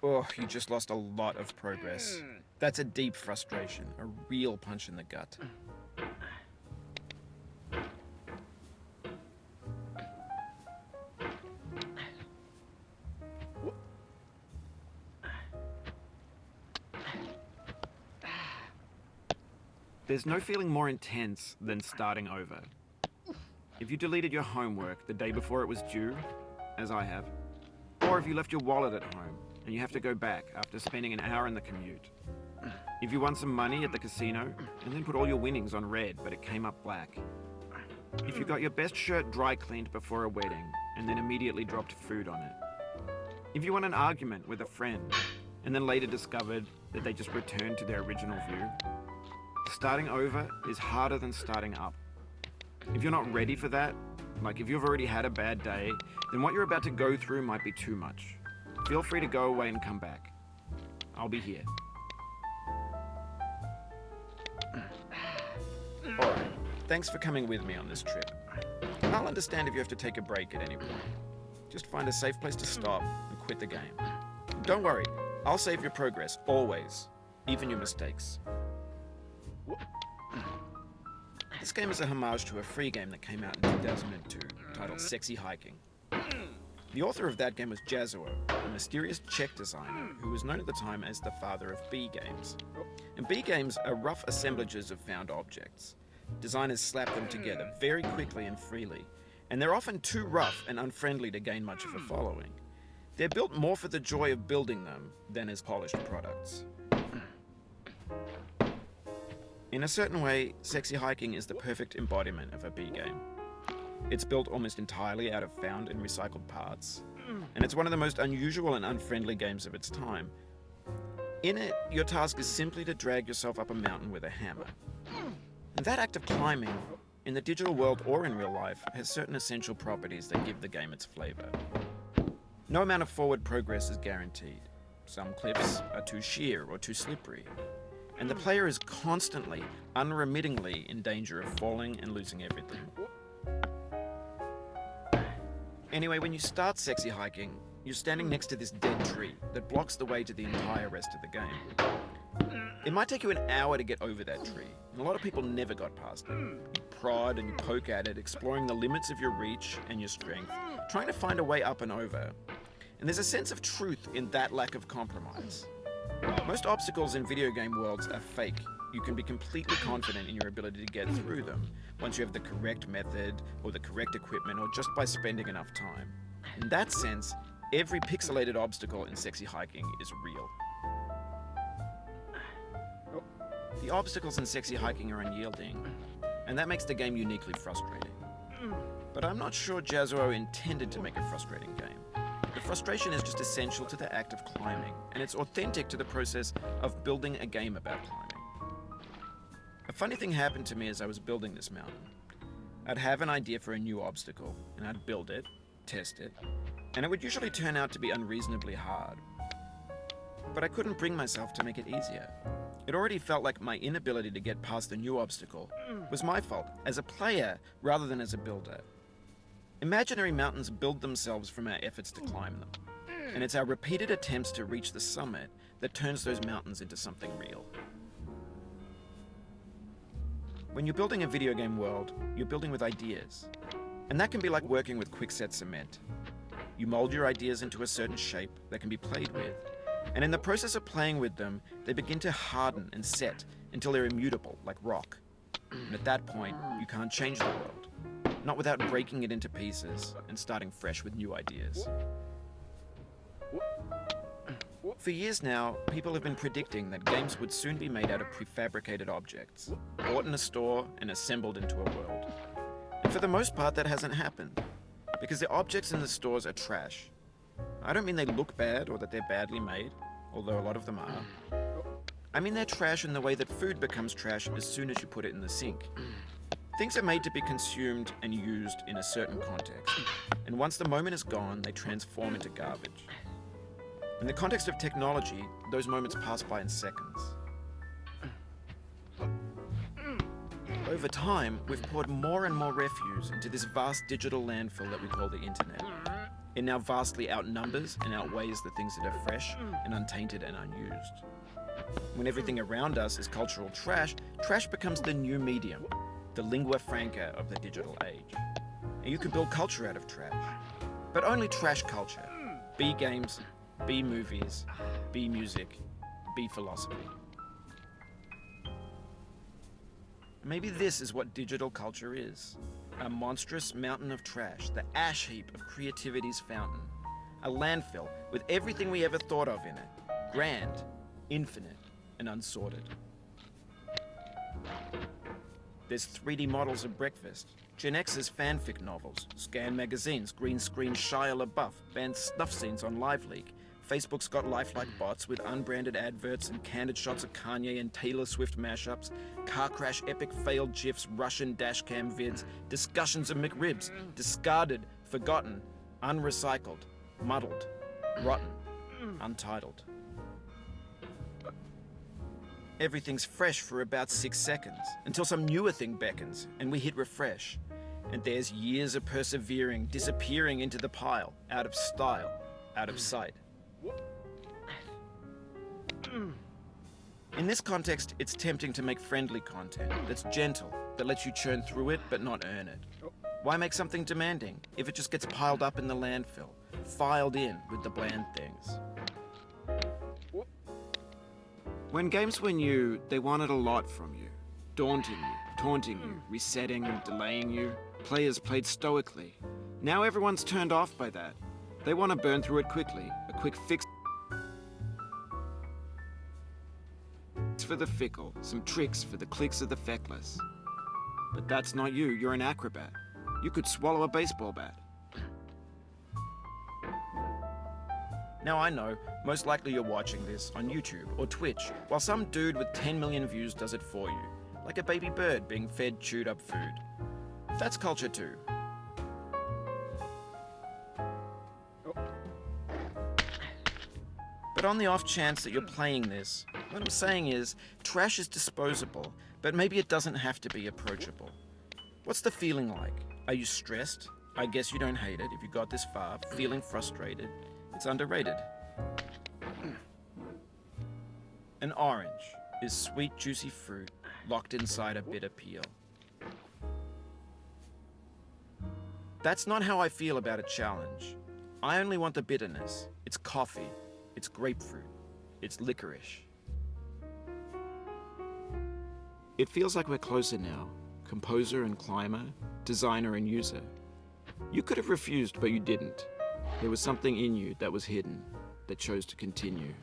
Oh, you just lost a lot of progress. That's a deep frustration, a real punch in the gut. There's no feeling more intense than starting over. If you deleted your homework the day before it was due, as I have, or if you left your wallet at home and you have to go back after spending an hour in the commute. If you won some money at the casino and then put all your winnings on red but it came up black. If you got your best shirt dry cleaned before a wedding and then immediately dropped food on it. If you won an argument with a friend and then later discovered that they just returned to their original view. Starting over is harder than starting up. If you're not ready for that, like if you've already had a bad day, then what you're about to go through might be too much. Feel free to go away and come back. I'll be here. Alright, thanks for coming with me on this trip. And I'll understand if you have to take a break at any point. Just find a safe place to stop and quit the game. Don't worry, I'll save your progress, always. Even your mistakes. This game is a homage to a free game that came out in 2002, titled Sexy Hiking. The author of that game was Jazzuo, a mysterious Czech designer who was known at the time as the father of B games. And B games are rough assemblages of found objects. Designers slap them together very quickly and freely, and they're often too rough and unfriendly to gain much of a following. They're built more for the joy of building them than as polished products. In a certain way, Sexy Hiking is the perfect embodiment of a B game. It's built almost entirely out of found and recycled parts, and it's one of the most unusual and unfriendly games of its time. In it, your task is simply to drag yourself up a mountain with a hammer. And that act of climbing, in the digital world or in real life, has certain essential properties that give the game its flavor. No amount of forward progress is guaranteed. Some cliffs are too sheer or too slippery. And the player is constantly, unremittingly in danger of falling and losing everything. Anyway, when you start Sexy Hiking, you're standing next to this dead tree that blocks the way to the entire rest of the game. It might take you an hour to get over that tree, and a lot of people never got past it. You prod and you poke at it, exploring the limits of your reach and your strength, trying to find a way up and over. And there's a sense of truth in that lack of compromise. Most obstacles in video game worlds are fake. You can be completely confident in your ability to get through them once you have the correct method or the correct equipment or just by spending enough time. In that sense, every pixelated obstacle in Sexy Hiking is real. The obstacles in Sexy Hiking are unyielding, and that makes the game uniquely frustrating. But I'm not sure Jazzuo intended to make a frustrating game. The frustration is just essential to the act of climbing, and it's authentic to the process of building a game about climbing. A funny thing happened to me as I was building this mountain. I'd have an idea for a new obstacle, and I'd build it, test it, and it would usually turn out to be unreasonably hard. But I couldn't bring myself to make it easier. It already felt like my inability to get past the new obstacle was my fault, as a player rather than as a builder. Imaginary mountains build themselves from our efforts to climb them, and it's our repeated attempts to reach the summit that turns those mountains into something real. When you're building a video game world, you're building with ideas, and that can be like working with quickset cement. You mold your ideas into a certain shape that can be played with, and in the process of playing with them, they begin to harden and set until they're immutable, like rock. And at that point, you can't change the world. Not without breaking it into pieces and starting fresh with new ideas. For years now, people have been predicting that games would soon be made out of prefabricated objects, bought in a store and assembled into a world. And for the most part, that hasn't happened, because the objects in the stores are trash. I don't mean they look bad or that they're badly made, although a lot of them are. I mean they're trash in the way that food becomes trash as soon as you put it in the sink. Things are made to be consumed and used in a certain context, and once the moment is gone, they transform into garbage. In the context of technology, those moments pass by in seconds. Over time, we've poured more and more refuse into this vast digital landfill that we call the internet. It now vastly outnumbers and outweighs the things that are fresh and untainted and unused. When everything around us is cultural trash, trash becomes the new medium, the lingua franca of the digital age. And you can build culture out of trash, but only trash culture. B games, B movies, B music, B philosophy. Maybe this is what digital culture is. A monstrous mountain of trash, the ash heap of creativity's fountain. A landfill with everything we ever thought of in it. Grand, infinite, and unsorted. There's 3D models of breakfast, Gen X's fanfic novels, Scan magazines, green screen Shia LaBeouf, banned snuff scenes on LiveLeak. Facebook's got lifelike bots with unbranded adverts and candid shots of Kanye and Taylor Swift mashups, car crash epic failed GIFs, Russian dashcam vids, discussions of McRibs, discarded, forgotten, unrecycled, muddled, rotten, untitled. Everything's fresh for about 6 seconds, until some newer thing beckons, and we hit refresh. And there's years of persevering, disappearing into the pile, out of style, out of sight. In this context, it's tempting to make friendly content that's gentle, that lets you churn through it but not earn it. Why make something demanding if it just gets piled up in the landfill, filed in with the bland things? When games were new, they wanted a lot from you. Daunting you, taunting you, resetting and delaying you. Players played stoically. Now everyone's turned off by that. They want to burn through it quickly, a quick fix for the fickle, some tricks for the clicks of the feckless. But that's not you, you're an acrobat. You could swallow a baseball bat. Now I know, most likely you're watching this on YouTube or Twitch, while some dude with 10 million views does it for you, like a baby bird being fed chewed up food. That's culture too. But on the off chance that you're playing this, what I'm saying is, trash is disposable, but maybe it doesn't have to be approachable. What's the feeling like? Are you stressed? I guess you don't hate it if you got this far, feeling frustrated. It's underrated. An orange is sweet, juicy fruit locked inside a bitter peel. That's not how I feel about a challenge. I only want the bitterness. It's coffee. It's grapefruit. It's licorice. It feels like we're closer now, composer and climber, designer and user. You could have refused, but you didn't. There was something in you that was hidden, that chose to continue.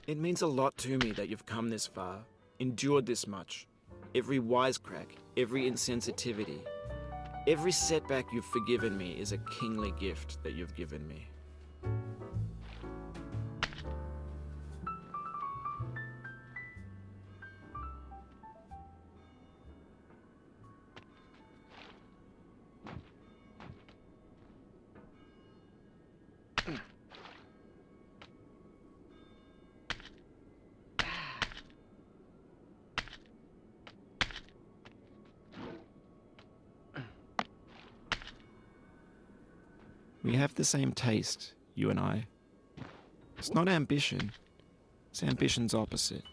It means a lot to me that you've come this far, endured this much. Every wisecrack, every insensitivity, every setback you've forgiven me is a kingly gift that you've given me. We have the same taste, you and I. It's not ambition. It's ambition's opposite.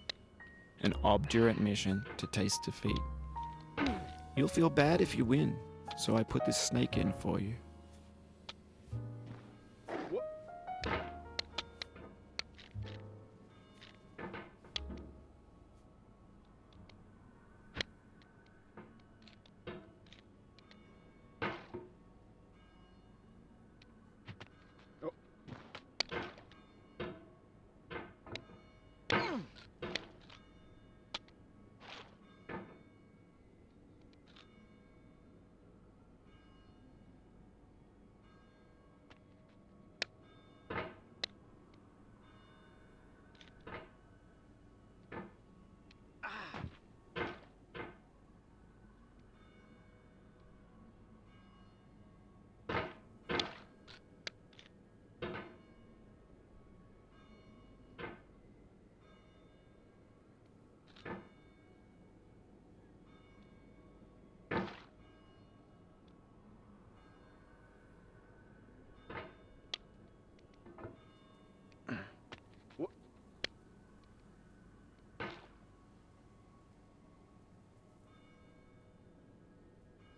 An obdurate mission to taste defeat. You'll feel bad if you win, so I put this snake in for you.